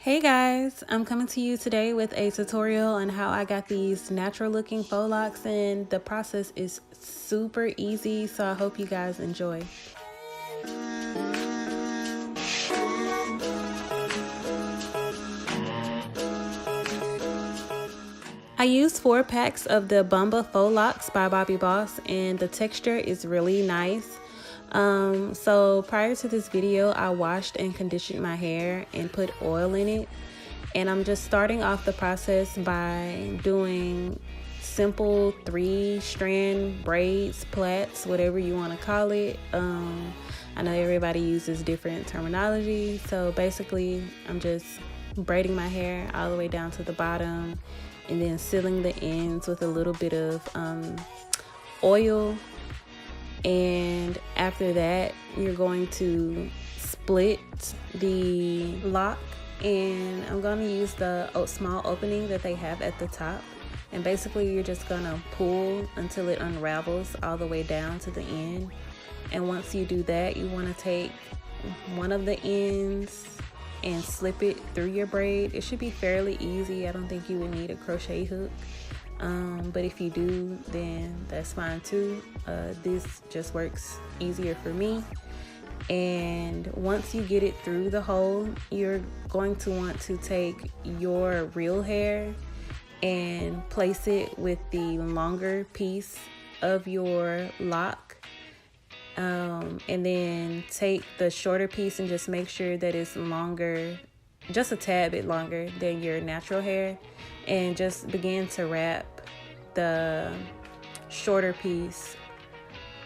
Hey guys, I'm coming to you today with a tutorial on how I got these natural looking faux locks, and the process is super easy, so I hope you guys enjoy. I used 4 packs of the Bumba Faux Locs by Bobbi Boss, and the texture is really nice. So prior to this video, I washed and conditioned my hair and put oil in it. And I'm just starting off the process by doing simple 3-strand braids, plaits, whatever you want to call it. I know everybody uses different terminology. So basically, I'm just braiding my hair all the way down to the bottom and then sealing the ends with a little bit of oil. And after that, you're going to split the lock, and I'm going to use the small opening that they have at the top. And basically you're just going to pull until it unravels all the way down to the end. And once you do that, you want to take one of the ends and slip it through your braid. It should be fairly easy. I don't think you would need a crochet hook. But if you do, then that's fine too. This just works easier for me. And once you get it through the hole, you're going to want to take your real hair and place it with the longer piece of your lock. And then take the shorter piece and just make sure that it's longer, just a tad bit longer than your natural hair, and just begin to wrap the shorter piece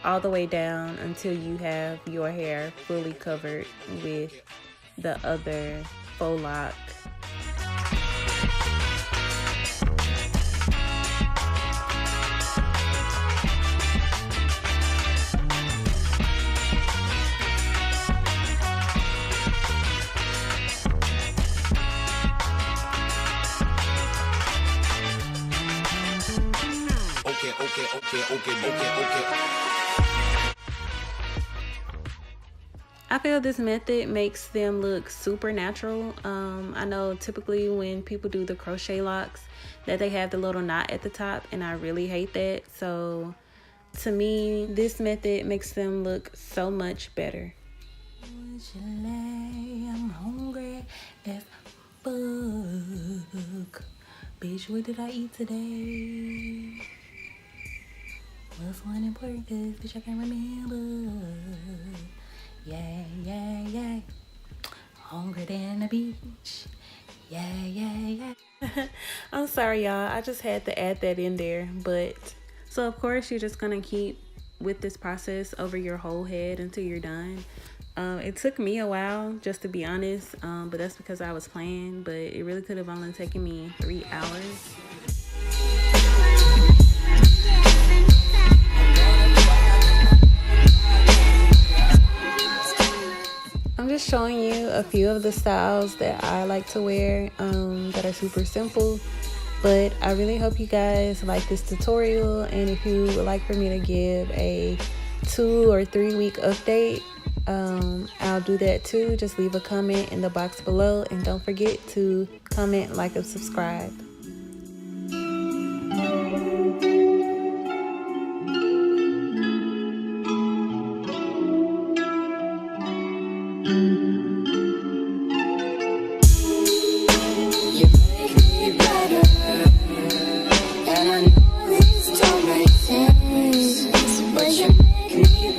all the way down until you have your hair fully covered with the other faux lock. Okay. I feel this method makes them look super natural. I know typically when people do the crochet locks that they have the little knot at the top, and I really hate that. So to me, this method makes them look so much better. I'm hungry as fuck. Bitch, what did I eat today? What's one important? Bitch, I can't remember. Yeah. Hungry than the beach. Yeah. I'm sorry, y'all. I just had to add that in there. But so of course you're just gonna keep with this process over your whole head until you're done. It took me a while, just to be honest, but that's because I was playing. But it really could have only taken me 3 hours. I'm just showing you a few of the styles that I like to wear that are super simple, but I really hope you guys like this tutorial. And if you would like for me to give a 2 or 3 week update, I'll do that too. Just leave a comment in the box below, and don't forget to comment, like, and subscribe. And I know this don't make sense, but you make me